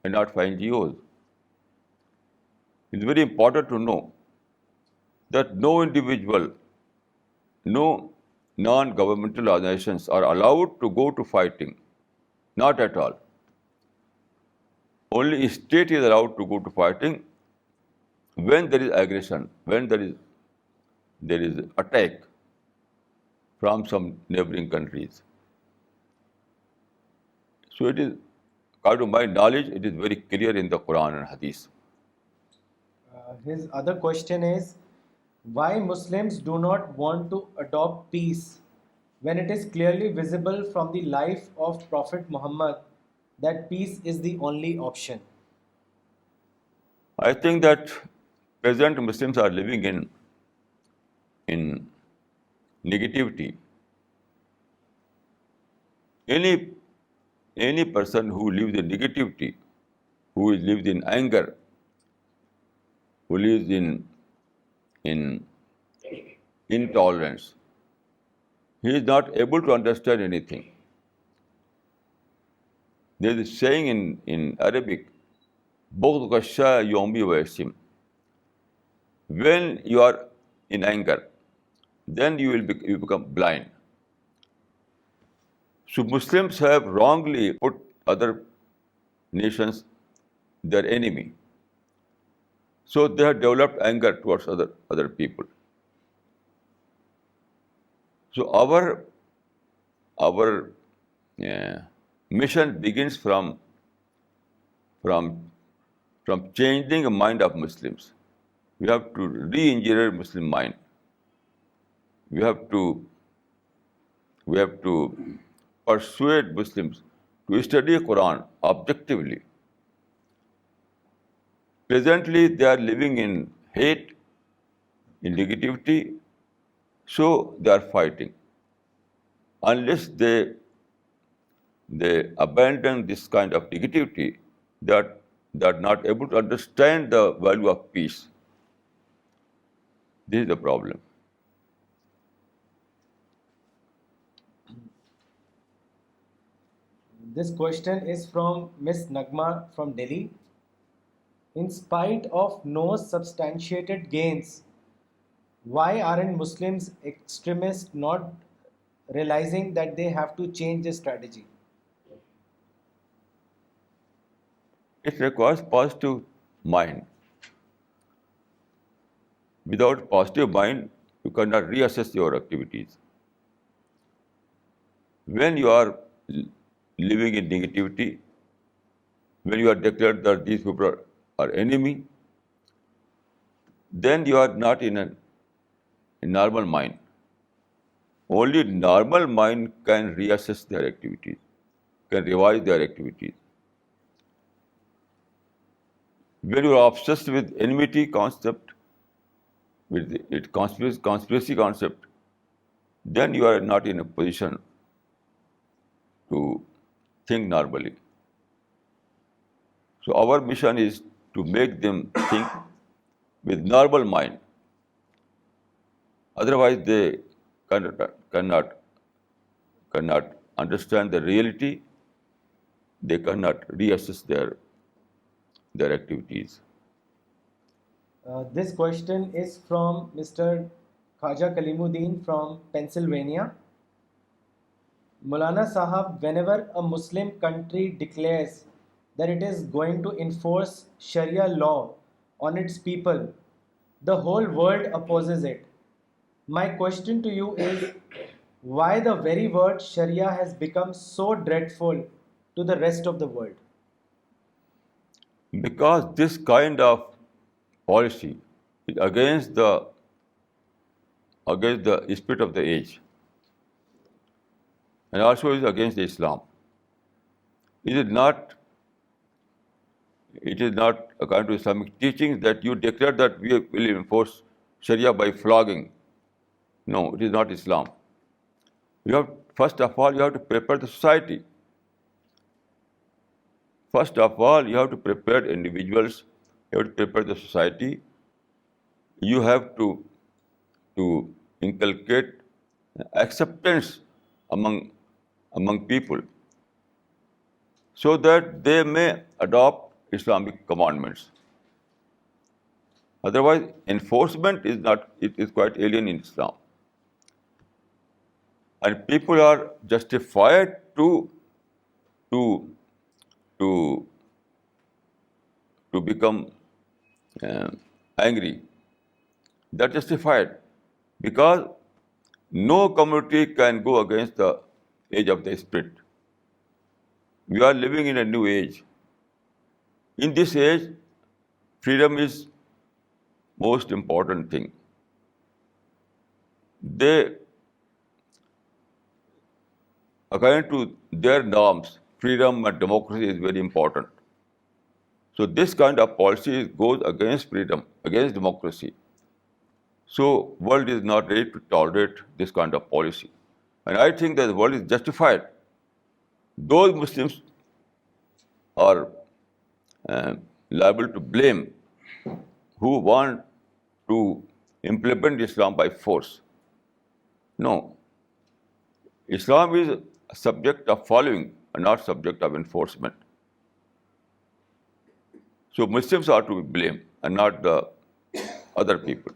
and not for NGOs. It's very important to know that no individual, no non-governmental organizations are allowed to go to fighting. Not at all. Only a state is allowed to go to fighting when there is aggression, when there is attack from some neighboring countries. So it is, according to my knowledge, it is very clear in the Quran and Hadith. His other question is, why Muslims do not want to adopt peace when it is clearly visible from the life of Prophet Muhammad that peace is the only option? I think that present Muslims are living in negativity. Any person who lives in negativity, who lives in anger, believes in intolerance. He is not able to understand anything. There is a saying in Arabic, بغض الشاء يومي ويسم. When you are in anger, then you become blind. So Muslims have wrongly put other nations their enemy. So they have developed anger towards other people. So our mission begins from changing the mind of Muslims. We have to re-engineer Muslim mind. We have to persuade Muslims to study Quran objectively. Presently, they are living in hate, in negativity, so they are fighting. Unless they abandon this kind of negativity, they are not able to understand the value of peace. This is the problem. This question is from Miss Nagma from Delhi. In spite of no substantiated gains, why aren't Muslims extremists not realizing that they have to change their strategy? It requires positive mind. Without positive mind, you cannot reassess your activities. When you are living in negativity, when you are declared that these people are enemy, then you are not in a normal mind. Only normal mind can reassess their activities, can revise their activities. When you are obsessed with enmity concept, with its conspiracy concept, then you are not in a position to think normally. So our mission is to make them think with normal mind. Otherwise, they cannot understand the reality. They cannot reassess their activities. This question is from Mr. Khaja Kalimuddin from Pennsylvania. Maulana Sahab, whenever a Muslim country declares that it is going to enforce Sharia law on its people, the whole world opposes it. My question to you is, why the very word Sharia has become so dreadful to the rest of the world? Because this kind of policy is against the spirit of the age, and also is against Islam. It is not according to Islamic teachings that you declare that we will enforce Sharia by flogging. No, it is not Islam. First of all, you have to prepare the society. First of all, you have to prepare individuals. You have to prepare the society. You have to inculcate acceptance among people, so that they may adopt Islamic commandments. Otherwise, enforcement is not. It is quite alien in Islam, and people are justified to become angry. They're justified because no community can go against the age of the spirit. We are living in a new age. In this age, freedom is most important thing. They, according to their norms, freedom and democracy is very important. So this kind of policy goes against freedom, against democracy. So world is not ready to tolerate this kind of policy. And I think that the world is justified. Those Muslims are liable to blame who want to implement Islam by force. No, Islam is a subject of following and not subject of enforcement. So Muslims are to be blamed and not the other people.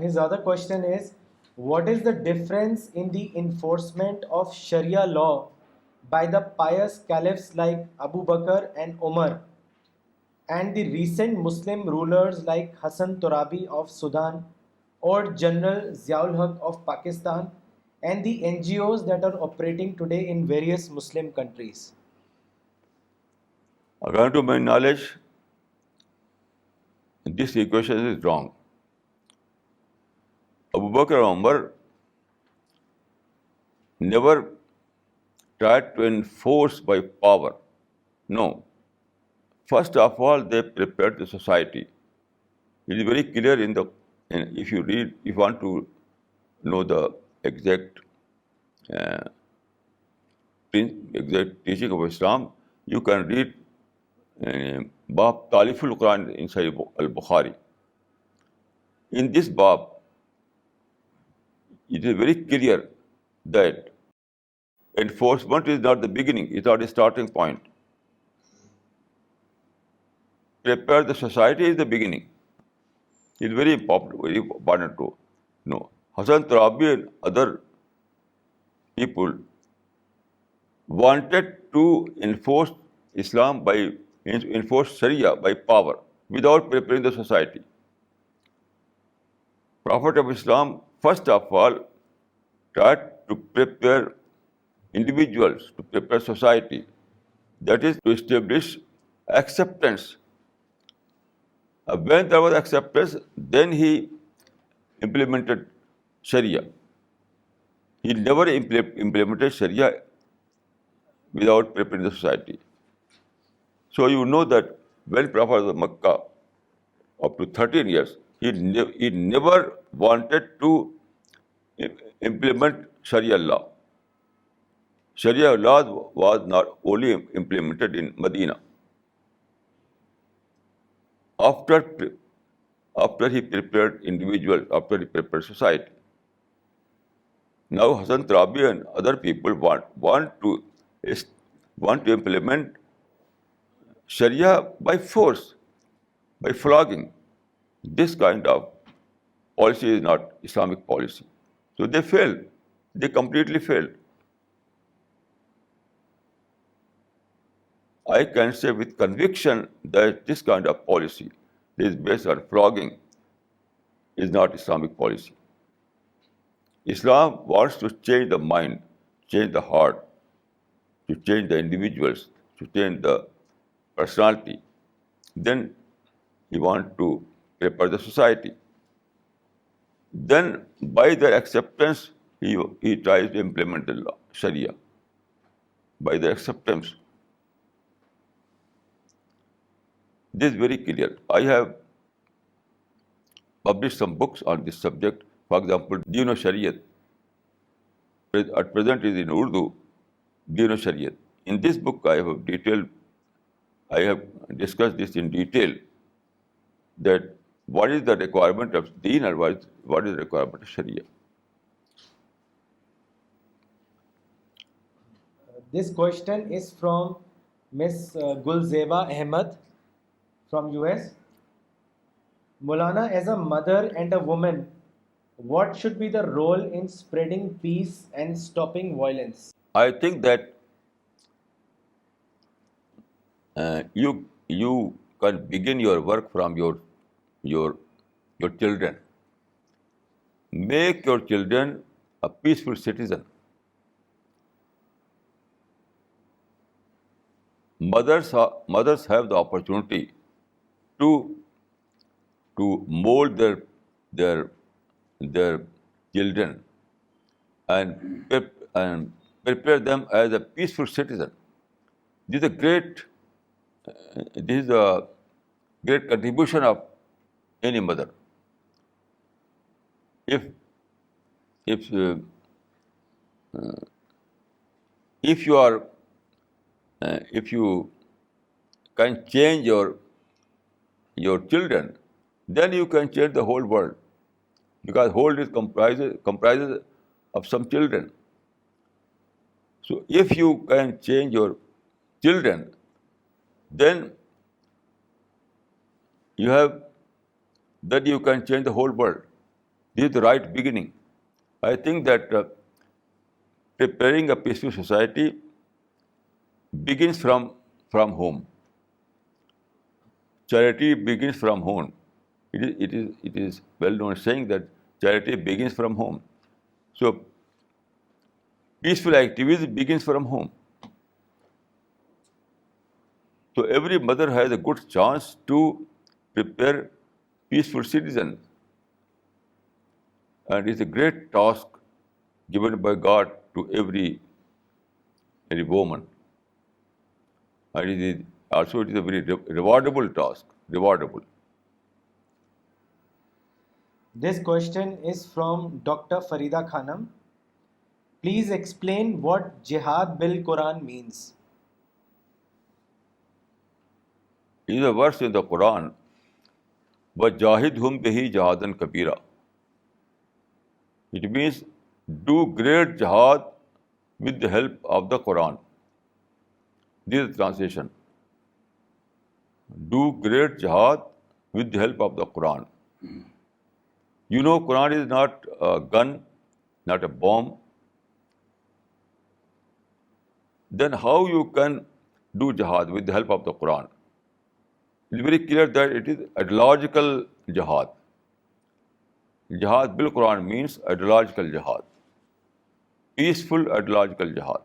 His other question is, what is the difference in the enforcement of Sharia law by the pious caliphs like Abu Bakr and Umar and the recent Muslim rulers like Hassan Torabi of Sudan or General Ziaul Haq of Pakistan and the NGOs that are operating today in various Muslim countries? According to my knowledge, this equation is wrong. Abu Bakr and Umar never tried to enforce by power. No. First of all, they prepared the society. It is very clear if you read, if you want to know the exact teaching of Islam, you can read Bab Taliful Quran in Sahih al-Bukhari. In this Bab, it is very clear that enforcement is not the beginning, it's not the starting point. Prepare the society is the beginning. It's very important to know. Hassan Tarabi and other people wanted to enforce Islam enforce Sharia by power without preparing the society. Prophet of Islam, first of all, tried to prepare individuals, to prepare society. That is to establish acceptance. When there was acceptance, then he implemented Sharia. He never implemented Sharia without preparing the society. So you know that when Prophet was in Makkah, up to 13 years, he never wanted to implement Sharia law. Sharia law was not only implemented in Medina. After he prepared individuals, after he prepared society. Now Hassan Tarabi and other people want to implement Sharia by force, by flogging. This kind of policy is not Islamic policy. So they failed. They completely failed. I can say with conviction that this kind of policy is based on flogging is not Islamic policy. Islam wants to change the mind, change the heart, to change the individuals, to change the personality. Then he wants to prepare the society. Then by their acceptance, he tries to implement the law, Sharia. By their acceptance. This is very clear. I have published some books on this subject. For example, Deen o Shariat. At present is in Urdu, Deen o Shariat. In this book, I have discussed this in detail, that what is the requirement of Deen and what is the requirement of Sharia. This question is from Miss Gulzeba Ahmed from US. Maulana, as a mother and a woman, what should be the role in spreading peace and stopping violence? I think that you can begin your work from your children. Make your children a peaceful citizen. Mothers have the opportunity to mold their children and prepare them as a peaceful citizen. This is a great contribution of any mother. If you can change your children, then you can change the whole world, because whole is comprises of some children. So if you can change your children, then you have that you can change the whole world. This is the right beginning. I think that preparing a peaceful society begins from home. Charity begins from home. It is well known saying that charity begins from home. So peaceful activity begins from home. So every mother has a good chance to prepare peaceful citizens, and it's a great task given by God to every woman. And it is a very rewardable task. Rewardable. This question is from Dr. Farida Khanam. Please explain what jihad bil Quran means. It is a verse in the Quran, وَجَاهِدْهُمْ بِهِ جَهَادًا كَبِيرًا. It means do great jihad with the help of the Quran. This is the translation. Do great jihad with the help of the Quran. You know, Quran is not a gun, not a bomb. Then how you can do jihad with the help of the Quran? It's very clear that it is ideological jihad. Jihad bil Quran means ideological jihad. Peaceful ideological jihad.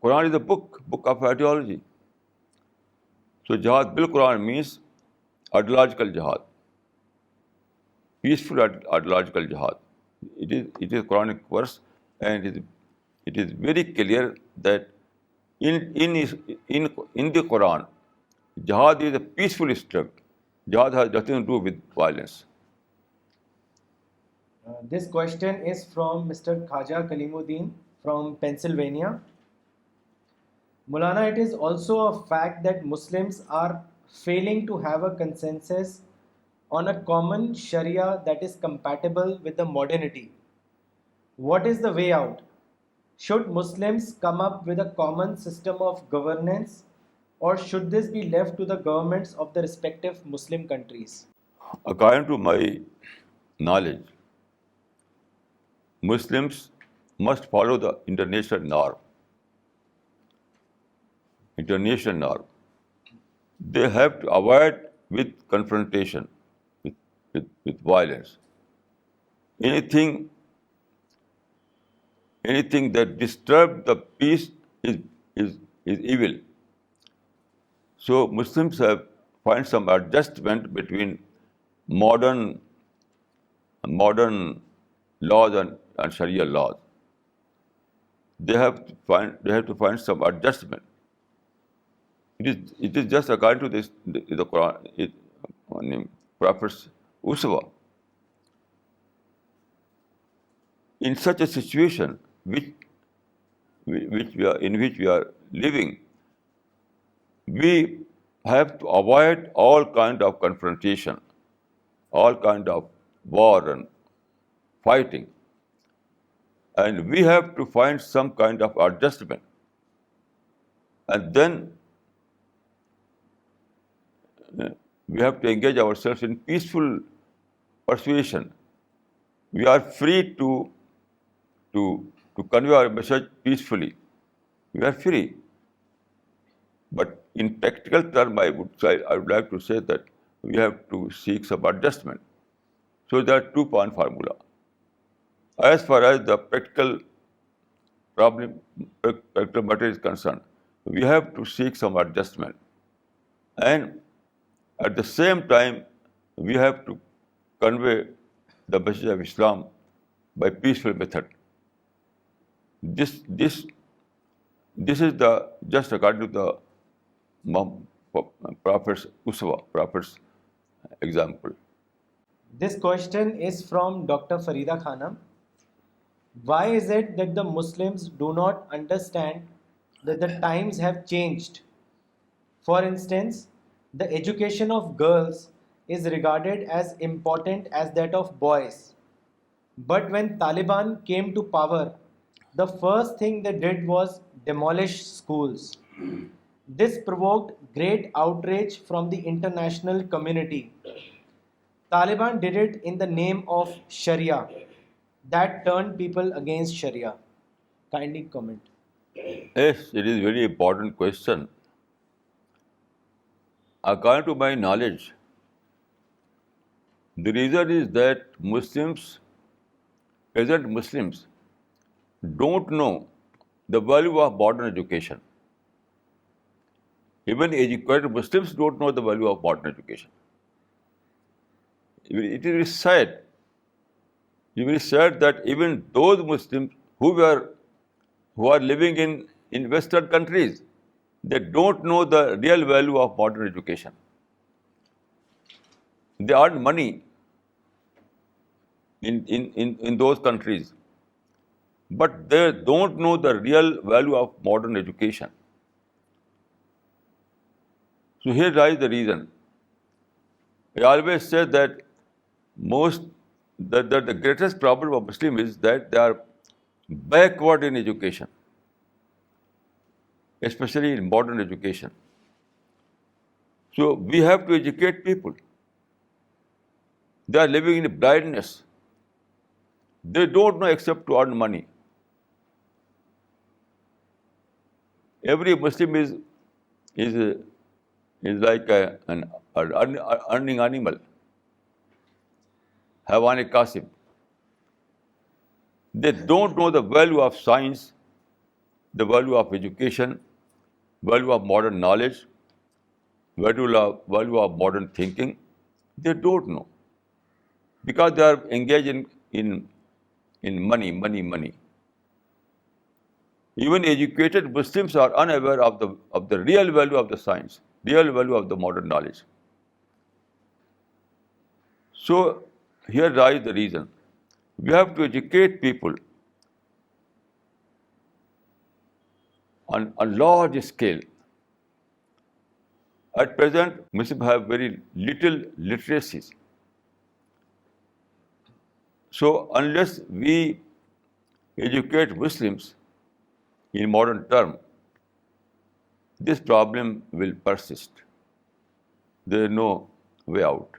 Quran is a book of ideology. So jihad bil Quran means ideological jihad. Peaceful ideological jihad. It is Quranic verse, and it is very clear that in the Quran, jihad is a peaceful struggle. Jihad has nothing to do with violence. This question is from Mr. Khaja Kalimuddin from Pennsylvania. Maulana, it is also a fact that Muslims are failing to have a consensus on a common Sharia that is compatible with the modernity. What is the way out? Should Muslims come up with a common system of governance, or should this be left to the governments of the respective Muslim countries? According to my knowledge, Muslims must follow the international norm. International norm. They have to avoid with confrontation, with violence. Anything that disturbs the peace is evil. So Muslims have find some adjustment between modern laws and Sharia laws. They have to find some adjustment. It is just according to this the Quran, Prophet's uswa. In such a situation which we are living, we have to avoid all kind of confrontation, all kind of war and fighting, and we have to find some kind of adjustment, and then we have to engage ourselves in peaceful persuasion. We are free to convey our message peacefully. We are free. But in practical terms, I would like to say that we have to seek some adjustment. So there are 2-point formula. As far as the practical matter is concerned, we have to seek some adjustment. And at the same time, we have to convey the message of Islam by peaceful method. This is the just according to the Prophet's uswa, Prophet's example. This question is from Dr. Farida Khanam. Why is it that the Muslims do not understand that the times have changed. For instance, the education of girls is regarded as important as that of boys. But when Taliban came to power, the first thing they did was demolish schools. This provoked great outrage from the international community. Taliban did it in the name of Sharia. That turned people against Sharia. Kindly comment. Yes, it is a very important question. According to my knowledge, the reason is that present Muslims, don't know the value of modern education. Even educated Muslims don't know the value of modern education. It is sad. It is very sad that even those Muslims who are living in Western countries, they don't know the real value of modern education. They earn money in those countries, but they don't know the real value of modern education. So here lies the reason. I always say that the greatest problem of Muslims is that they are backward in education, especially in modern education. So we have to educate people. They are living in blindness. They don't know except to earn money. Every Muslim is like an earning animal, Hawan Kasib. They don't know the value of science, the value of education, value of modern knowledge, value of modern thinking. They don't know because they are engaged in money, money, money. Even educated Muslims are unaware of the real value of the science, real value of the modern knowledge. So here lies the reason. We have to educate people on a large scale. At present, Muslims have very little literacies. So unless we educate Muslims in modern term, this problem will persist. There is no way out.